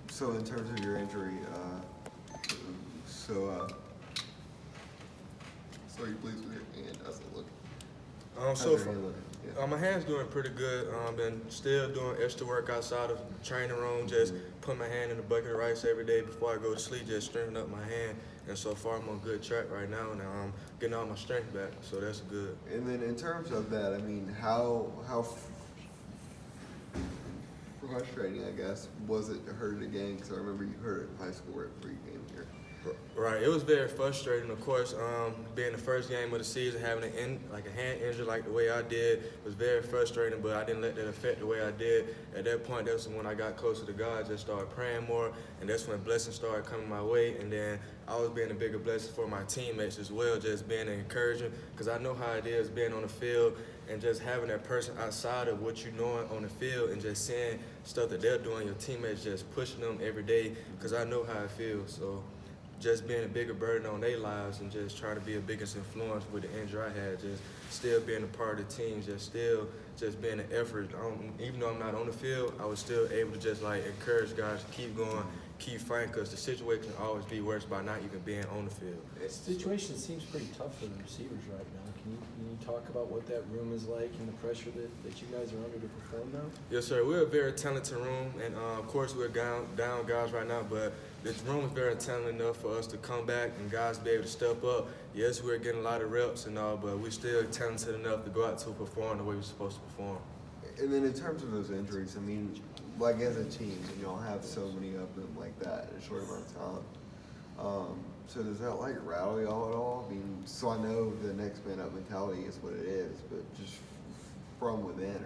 So in terms of your injury, so are you pleased with your hand? How's it look? How's So your far, hand looking? Yeah. my hand's doing pretty good. Been still doing extra work outside of training room. Just put my hand in the bucket of rice every day before I go to sleep. Just strengthen up my hand. And so far, I'm on good track right now. And I'm getting all my strength back. So that's good. And then in terms of that, I mean, how frustrating, I guess, was it to hurt it again? Because I remember you hurt it in high school right before you came here. Right, it was very frustrating. Of course, being the first game of the season, having a hand injury like the way I did was very frustrating. But I didn't let that affect the way I did. At that point, that's when I got closer to God, just started praying more, and that's when blessings started coming my way. And then I was being a bigger blessing for my teammates as well, just being an encouragement, because I know how it is being on the field and just having that person outside of what you're doing on the field and just seeing stuff that they're doing, your teammates just pushing them every day, because I know how it feels. So just being a bigger burden on their lives and just trying to be a biggest influence with the injury I had, just still being a part of the team, just being an effort. Even though I'm not on the field, I was still able to just encourage guys to keep going, keep fighting, because the situation can always be worse by not even being on the field. The situation seems pretty tough for the receivers right now. Can you talk about what that room is like and the pressure that you guys are under to perform now? Yes, sir. We're a very talented room, and of course we're down guys right now, but this room is very talented enough for us to come back and guys be able to step up. Yes, we're getting a lot of reps and all, but we're still talented enough to go out to perform the way we're supposed to perform. And then in terms of those injuries, I mean, like as a team, and y'all have so many of them like that in a short amount of time. So does that rattle y'all at all? I mean, so I know the next man up mentality is what it is, but just from within,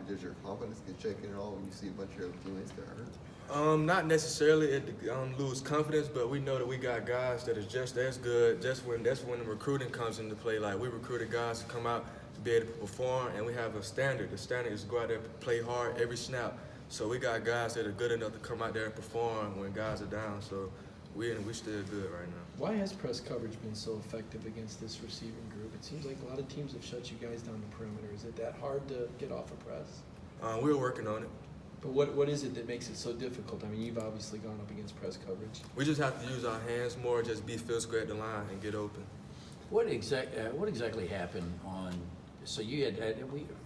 does your confidence get shaken at all when you see a bunch of other teammates get hurt? Not necessarily lose confidence, but we know that we got guys that is just as good. That's when the recruiting comes into play. Like, we recruited guys to come out to be able to perform, and we have a standard. The standard is to go out there and play hard every snap. So we got guys that are good enough to come out there and perform when guys are down. So we still good right now. Why has press coverage been so effective against this receiving group? It seems like a lot of teams have shut you guys down the perimeter. Is it that hard to get off a press? We're working on it. But what is it that makes it so difficult? I mean, you've obviously gone up against press coverage. We just have to use our hands more, just be physical at the line and get open. What exactly happened on? So we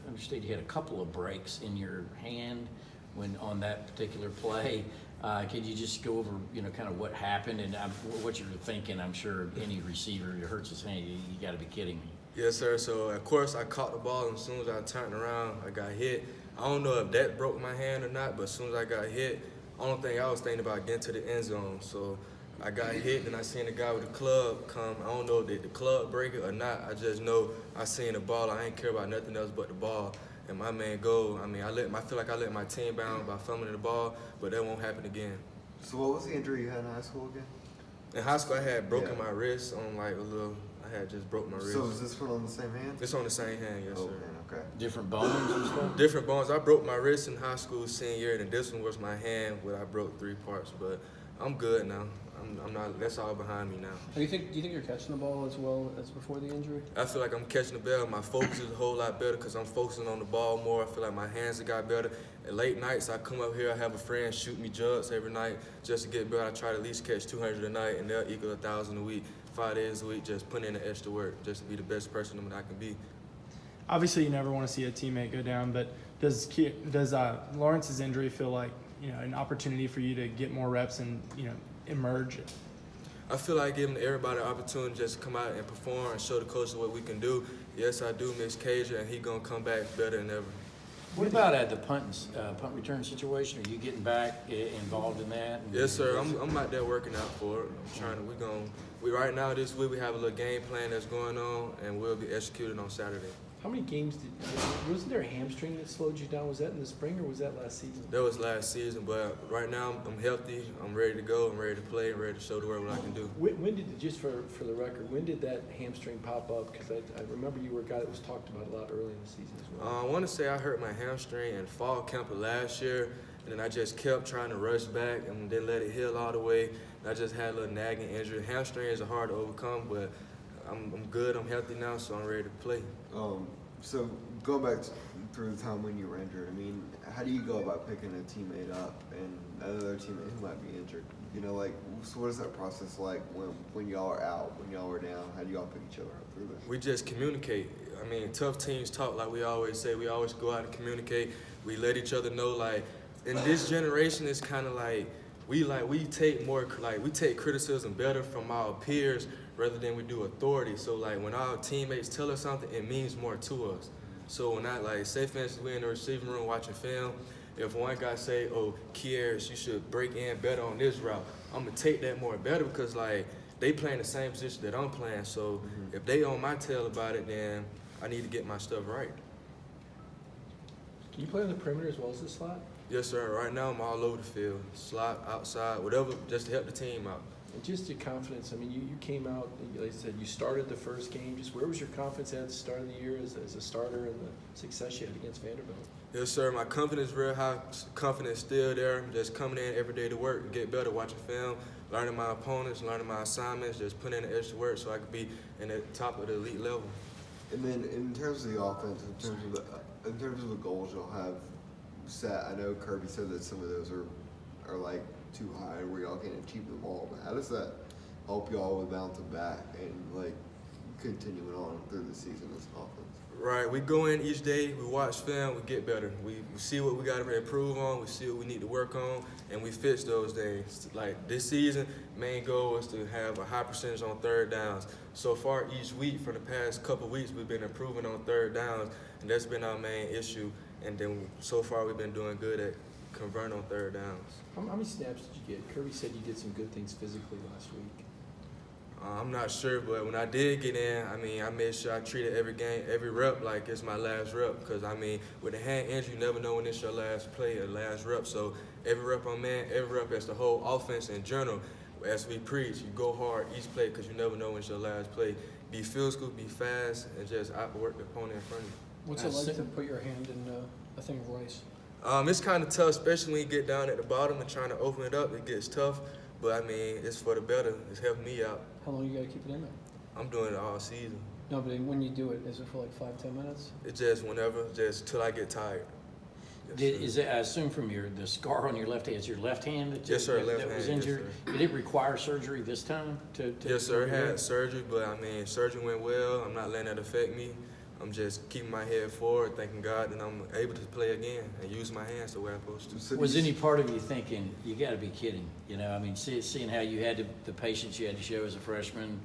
understood you had a couple of breaks in your hand on that particular play. Could you just go over, kind of what happened and what you were thinking? I'm sure any receiver who hurts his hand, you got to be kidding me. Yes, sir. So, of course, I caught the ball, and as soon as I turned around, I got hit. I don't know if that broke my hand or not, but as soon as I got hit, only thing I was thinking about getting to the end zone. So I got hit, and I seen the guy with the club come. I don't know if the club break it or not. I just know I seen the ball. I ain't care about nothing else but the ball. And my man go. I mean, I feel like I let my team down by fumbling the ball, but that won't happen again. So what was the injury you had in high school again? In high school, I had broken my wrist on I had just broke my wrist. So is this one on the same hand? It's on the same hand, yes, sir. Okay. Different bones and stuff? Different bones. I broke my wrist in high school senior year, and this one was my hand where I broke 3 parts. But I'm good now. I'm not. That's all behind me now. Do you think you're catching the ball as well as before the injury? I feel like I'm catching the ball. My focus is a whole lot better because I'm focusing on the ball more. I feel like my hands have got better. At late nights, I come up here. I have a friend shoot me jugs every night just to get better. I try to at least catch 200 a night, and they'll equal 1,000 a week. 5 days a week, just putting in the extra work just to be the best person that I can be. Obviously, you never want to see a teammate go down, but does Lawrence's injury feel like an opportunity for you to get more reps and emerge? I feel like giving everybody an opportunity just to come out and perform and show the coaches what we can do. Yes, I do miss Kearis, and he gonna come back better than ever. What about at the punt return situation? Are you getting back involved in that? Yes, sir. I'm out there working out for it. I'm trying to. Right now this week we have a little game plan that's going on, and we'll be executed on Saturday. How many games wasn't there a hamstring that slowed you down? Was that in the spring or was that last season? That was last season, but right now I'm healthy. I'm ready to go. I'm ready to play. I'm ready to show the world what I can do. When did, just for the record, when did that hamstring pop up? Because I remember you were a guy that was talked about a lot early in the season as well. I want to say I hurt my hamstring in fall camp of last year, and then I just kept trying to rush back and didn't let it heal all the way. And I just had a little nagging injury. Hamstrings are hard to overcome, but I'm good. I'm healthy now, so I'm ready to play. So going back through the time when you were injured, I mean, how do you go about picking a teammate up and another teammate who might be injured? You know, like, so what is that process like when y'all are out, when y'all are down? How do y'all pick each other up through this? We just communicate. I mean, tough teams talk, like we always say. We always go out and communicate. We let each other know, like, in this generation, it's kind of like we take criticism better from our peers rather than we do authority. So, like, when our teammates tell us something, it means more to us. So when say for instance, we're in the receiving room watching film, if one guy say, oh, Kearis, you should break in better on this route, I'm going to take that more better because, like, they playing the same position that I'm playing. So if they on my tail about it, then I need to get my stuff right. Can you play on the perimeter as well as the slot? Yes, sir. Right now, I'm all over the field, slot, outside, whatever, just to help the team out. And just your confidence, I mean, you came out, like I said, you started the first game. Just where was your confidence at the start of the year as a starter and the success you had against Vanderbilt? Yes, sir. My confidence real high. Confidence still there. I'm just coming in every day to work and get better, watching film, learning my opponents, learning my assignments, just putting in the extra work so I could be in the top of the elite level. And then in terms of the offense, in terms of the goals you'll have set, I know Kirby said that some of those are like too high where y'all can't achieve them all, but how does that help y'all with bouncing back and like continuing on through the season as an offense? Right, we go in each day, we watch film, we get better. We see what we got to improve on, we see what we need to work on, and we fix those things. Like this season, main goal is to have a high percentage on third downs. So far each week, for the past couple weeks, we've been improving on third downs, and that's been our main issue. And then so far we've been doing good at converting on third downs. How many snaps did you get? Kirby said you did some good things physically last week. I'm not sure, but when I did get in, I mean, I made sure I treated every game, every rep like it's my last rep. Because, I mean, with a hand injury, you never know when it's your last play or last rep. So every rep I'm in, every rep as the whole offense in general, as we preach, you go hard each play because you never know when it's your last play. Be physical, be fast, and just outwork the opponent in front of you. What's it like to put your hand in a thing of rice? It's kind of tough, especially when you get down at the bottom and trying to open it up. It gets tough, but I mean, it's for the better. It's helping me out. How long you gotta keep it in there? I'm doing it all season. No, but when you do it, is it for like 5-10 minutes? It's just whenever, just till I get tired. Is it, I assume from the scar on your left hand, is your left hand that, Yes, sir, left that was hand, yes, injured? sir. Did it require surgery this time? Yes, sir. Had surgery, but I mean, surgery went well. I'm not letting that affect me. I'm just keeping my head forward, thanking God that I'm able to play again and use my hands the way I'm supposed to. So Was any part of you thinking, you got to be kidding? You know, I mean, seeing how you had the patience you had to show as a freshman,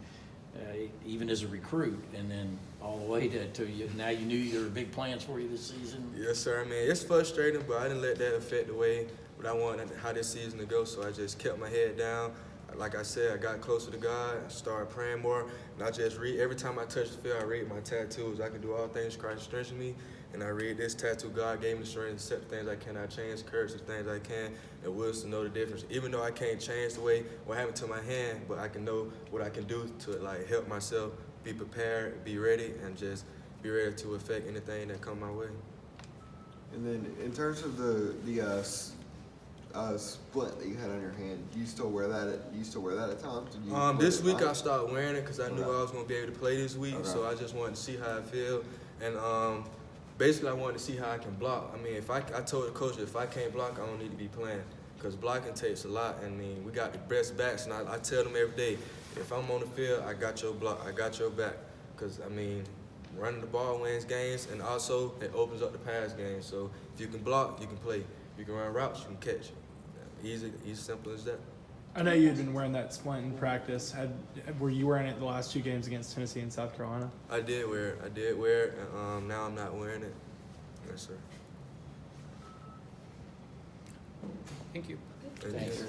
even as a recruit, and then all the way to you, now you knew there were big plans for you this season. Yes, sir. I mean, it's frustrating, but I didn't let that affect the way what I wanted, how this season to go. So I just kept my head down. Like I said, I got closer to God, started praying more, and I just read. Every time I touch the field, I read my tattoos. I can do all things Christ strengthens me, and I read this tattoo. God gave me the strength to accept things I cannot change, courage to things I can, and wisdom to know the difference. Even though I can't change the way what happened to my hand, but I can know what I can do to like help myself be prepared, be ready, and just be ready to affect anything that come my way. And then in terms of the splint that you had on your hand, do you still wear that at times? Did you This wear it week I out? started wearing it because I knew Okay. I was going to be able to play this week, Okay. so I just wanted to see how I feel. And basically I wanted to see how I can block. I mean, I told the coach if I can't block, I don't need to be playing because blocking takes a lot. I mean, we got the best backs, and I tell them every day, if I'm on the field, I got your block, I got your back. Because, I mean, running the ball wins games, and also it opens up the pass game. So if you can block, you can play. If you can run routes, you can catch. Easy, simple as that. I know you had been wearing that splint in practice. Were you wearing it the last two games against Tennessee and South Carolina? I did wear it, and now I'm not wearing it. Yes, sir. Thank you. Thank you. Thanks.